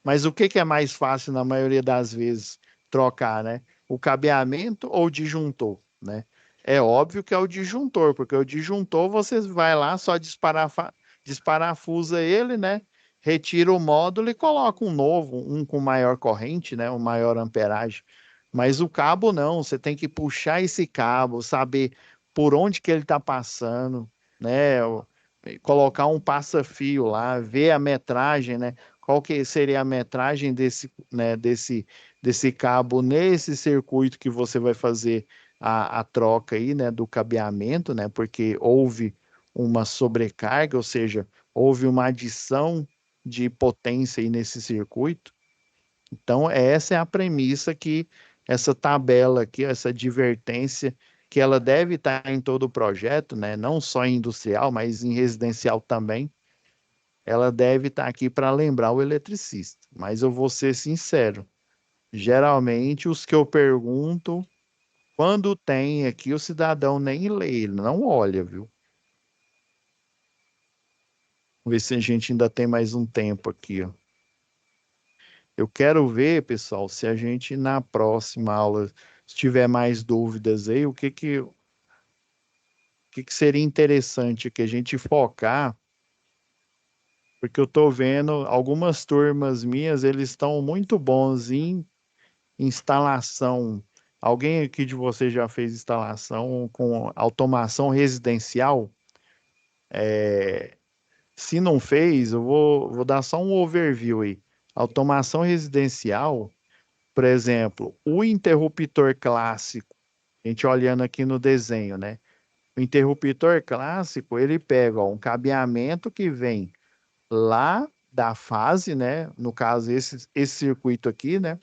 Mas o que que é mais fácil na maioria das vezes trocar, né? O cabeamento ou o disjuntor, né? É óbvio que é o disjuntor, porque o disjuntor você vai lá, só desparafusa ele, né? Retira o módulo e coloca um novo, um com maior corrente, né? Um maior amperagem. Mas o cabo não, você tem que puxar esse cabo, saber por onde que ele está passando, né? Colocar um passa-fio lá, ver a metragem, né? Qual que seria a metragem desse, né, desse cabo nesse circuito que você vai fazer a troca aí, né, do cabeamento, né? Porque houve uma sobrecarga, ou seja, houve uma adição de potência aí nesse circuito. Então, essa é a premissa que essa tabela aqui, essa advertência, que ela deve estar em todo o projeto, né? Não só em industrial, mas em residencial também. Ela deve estar aqui para lembrar o eletricista. Mas eu vou ser sincero, geralmente os que eu pergunto, quando tem aqui, o cidadão nem lê, ele não olha, viu? Vamos ver se a gente ainda tem mais um tempo aqui, ó. Eu quero ver, pessoal, se a gente na próxima aula, se tiver mais dúvidas aí, o que seria interessante que a gente focar, porque eu estou vendo algumas turmas minhas, eles estão muito bons em instalação. Alguém aqui de vocês já fez instalação com automação residencial? Se não fez, eu vou dar só um overview aí. Automação residencial, por exemplo, o interruptor clássico, a gente olhando aqui no desenho, né? O interruptor clássico, ele pega ó, um cabeamento que vem lá da fase, né? No caso, esse circuito aqui, né?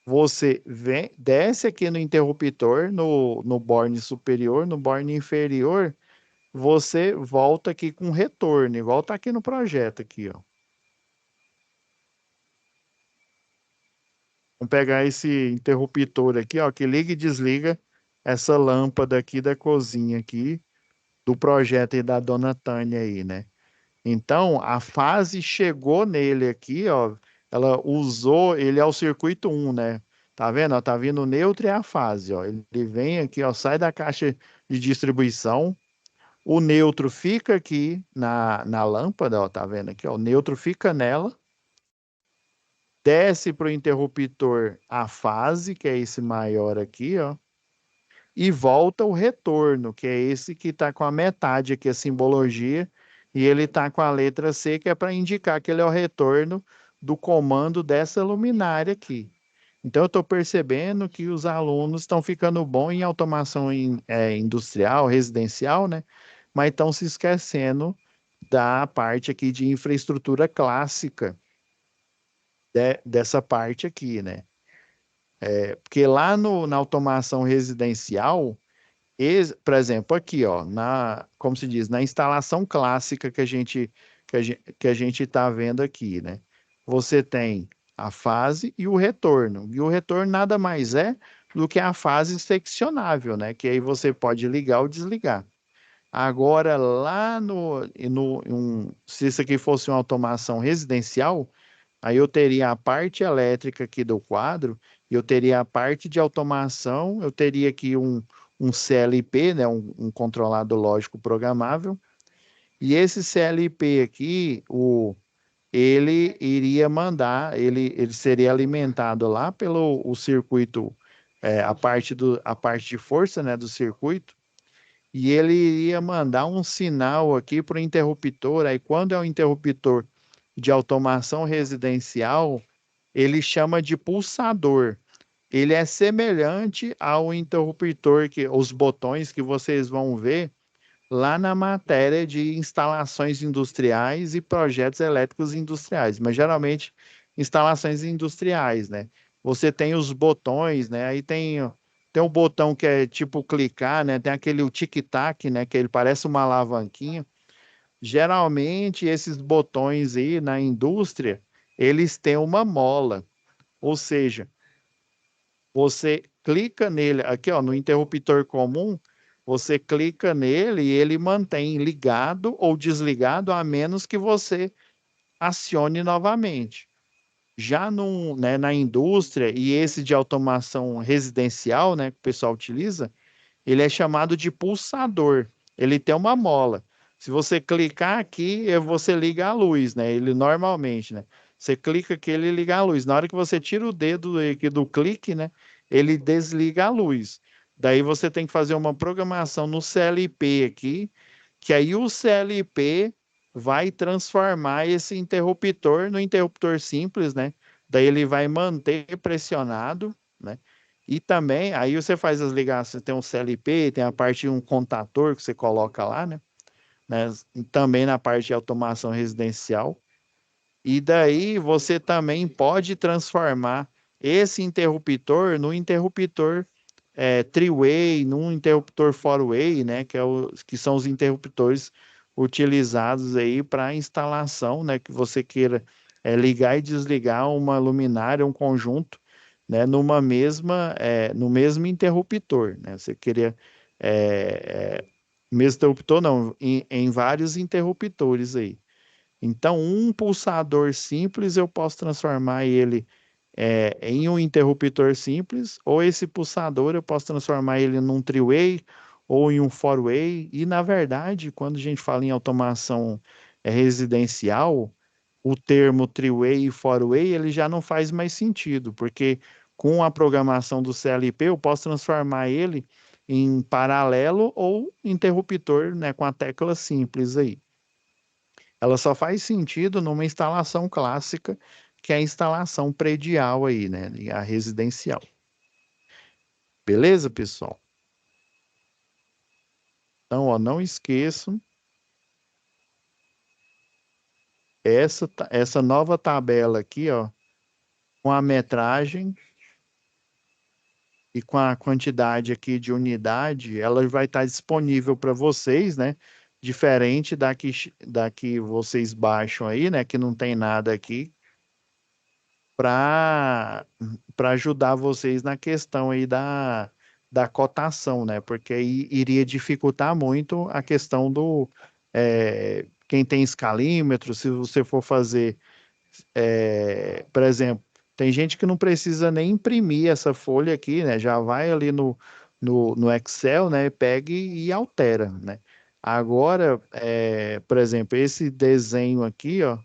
Você vem, desce aqui no interruptor, no borne superior, no borne inferior, você volta aqui com retorno, igual tá aqui no projeto aqui, ó. Vamos pegar esse interruptor aqui, ó, que liga e desliga essa lâmpada aqui da cozinha aqui, do projeto aí da dona Tânia aí, né? Então, a fase chegou nele aqui, ó, ela usou, ele é o circuito 1, né? Tá vendo? Ó, tá vindo o neutro e a fase, ó. Ele vem aqui, ó, sai da caixa de distribuição, o neutro fica aqui na lâmpada, ó, tá vendo aqui, ó, o neutro fica nela, desce para o interruptor a fase, que é esse maior aqui, ó, e volta o retorno, que é esse que está com a metade aqui, a simbologia, e ele está com a letra C, que é para indicar que ele é o retorno do comando dessa luminária aqui. Então, eu estou percebendo que os alunos estão ficando bons em automação industrial, residencial, né? Mas estão se esquecendo da parte aqui de infraestrutura clássica, dessa parte aqui, né? Porque lá na automação residencial, por exemplo, aqui, ó, como se diz, na instalação clássica que a gente está vendo aqui, né? Você tem a fase e o retorno. E o retorno nada mais é do que a fase seccionável, né? Que aí você pode ligar ou desligar. Agora, lá se isso aqui fosse uma automação residencial, aí eu teria a parte elétrica aqui do quadro, eu teria a parte de automação, eu teria aqui um CLP, né, um controlado lógico programável, e esse CLP aqui, ele iria mandar, ele seria alimentado lá pelo o circuito, a parte de força, né, do circuito, e ele iria mandar um sinal aqui para o interruptor, aí quando é um interruptor de automação residencial, ele chama de pulsador. Ele é semelhante ao interruptor, os botões que vocês vão ver lá na matéria de instalações industriais e projetos elétricos industriais, mas geralmente instalações industriais, né? Você tem os botões, né? Aí tem um botão que é tipo clicar, né? Tem aquele o tic-tac, né? Que ele parece uma alavanquinha. Geralmente esses botões aí na indústria, eles têm uma mola, ou seja, você clica nele, aqui ó, no interruptor comum, você clica nele e ele mantém ligado ou desligado a menos que você acione novamente. Já né, na indústria e esse de automação residencial, né, que o pessoal utiliza, ele é chamado de pulsador. Ele tem uma mola. Se você clicar aqui, você liga a luz, né? Ele normalmente, né? Você clica aqui, ele liga a luz. Na hora que você tira o dedo aqui do clique, né? Ele desliga a luz. Daí você tem que fazer uma programação no CLP aqui, que aí o CLP vai transformar esse interruptor no interruptor simples, né? Daí ele vai manter pressionado, né? E também, aí você faz as ligações, tem um CLP, tem a parte de um contator que você coloca lá, né? E também na parte de automação residencial. E daí você também pode transformar esse interruptor no interruptor three-way, num interruptor four-way, né? Que são os interruptores utilizados aí para instalação, né? Que você queira ligar e desligar uma luminária, um conjunto, né? No mesmo interruptor, né? Você queria mesmo interruptor, não, em vários interruptores aí. Então, um pulsador simples eu posso transformar ele em um interruptor simples, ou esse pulsador eu posso transformar ele num three-way ou em um four-way. E, na verdade, quando a gente fala em automação residencial, o termo three-way e four-way ele já não faz mais sentido, porque com a programação do CLP eu posso transformar ele em paralelo ou interruptor, né, com a tecla simples aí. Ela só faz sentido numa instalação clássica, que é a instalação predial aí, né? A residencial. Beleza, pessoal? Então, ó, não esqueçam, essa nova tabela aqui, ó, com a metragem e com a quantidade aqui de unidade, ela vai estar disponível para vocês, né? Diferente da que vocês baixam aí, né? Que não tem nada aqui, para ajudar vocês na questão aí da cotação, né? Porque aí iria dificultar muito a questão quem tem escalímetro, se você for fazer, por exemplo, tem gente que não precisa nem imprimir essa folha aqui, né? Já vai ali no Excel, né? Pega e altera, né? Agora, por exemplo, esse desenho aqui, ó,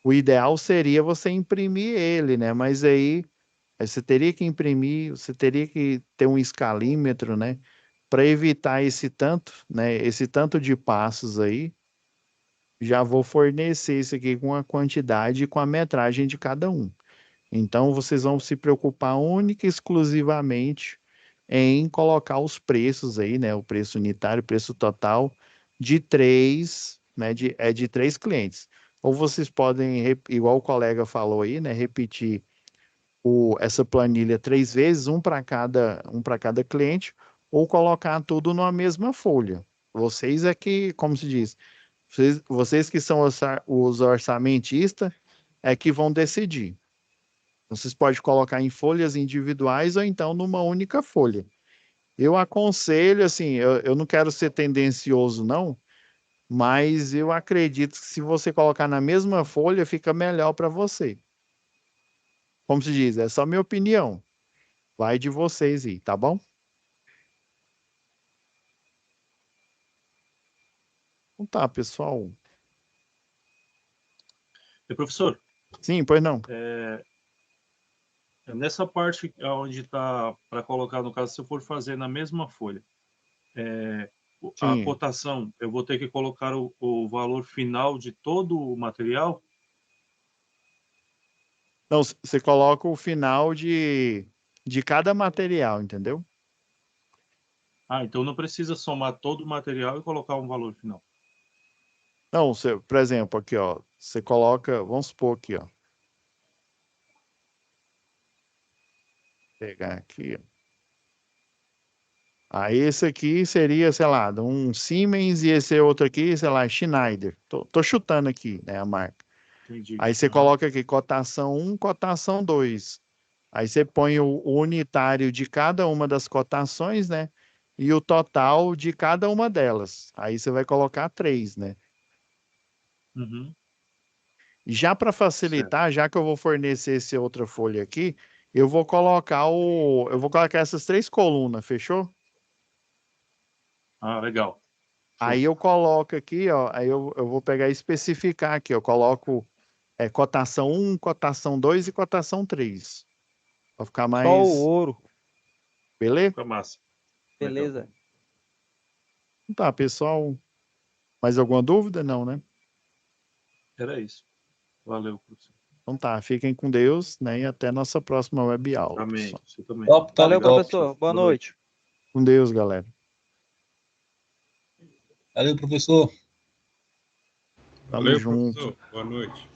o ideal seria você imprimir ele, né? Mas aí você teria que imprimir, você teria que ter um escalímetro, né? Para evitar esse tanto, né? Esse tanto de passos aí, já vou fornecer isso aqui com a quantidade e com a metragem de cada um. Então, vocês vão se preocupar única e exclusivamente em colocar os preços aí, né? O preço unitário, o preço total de três, né? De três clientes. Ou vocês podem, igual o colega falou aí, né? Repetir essa planilha três vezes, um para cada cliente, ou colocar tudo numa mesma folha. Vocês é que, como se diz, vocês que são os orçamentistas é que vão decidir. Vocês podem colocar em folhas individuais ou então numa única folha. Eu aconselho, assim, eu não quero ser tendencioso, não, mas eu acredito que se você colocar na mesma folha, fica melhor para você. Como se diz, é só minha opinião. Vai de vocês aí, tá bom? Então tá, pessoal. Professor, Sim, pois não. nessa parte onde está para colocar, no caso, se eu for fazer na mesma folha, a Sim. cotação, eu vou ter que colocar o valor final de todo o material? Então, você coloca o final de cada material, entendeu? Ah, então não precisa somar todo o material e colocar um valor final. Não, por exemplo, aqui, ó, você coloca, vamos supor aqui, ó. Pegar aqui, ó. Aí esse aqui seria, sei lá, um Siemens e esse outro aqui, sei lá, Schneider. Tô chutando aqui, né, a marca. Entendi. Aí você coloca aqui cotação 1, cotação 2. Aí você põe o unitário de cada uma das cotações, né? E o total de cada uma delas. Aí você vai colocar 3, né? Uhum. Já para facilitar, já que eu vou fornecer essa outra folha aqui, eu vou colocar essas 3 colunas, fechou? Ah, legal. Show. Aí eu coloco aqui, ó, aí eu vou pegar e especificar aqui, eu coloco cotação 1, cotação 2 e cotação 3. Para ficar Só o mais, ouro. beleza? Fica massa. Legal. Beleza. Tá, pessoal, mais alguma dúvida? Não, né? Era isso. Valeu, professor. Então tá, fiquem com Deus, né? E até nossa próxima web aula, Amém. pessoal. Você também. Top, tá Valeu, legal. professor. Boa noite. Com Deus, galera. Valeu, professor. Tamo Valeu, junto. professor. Boa noite.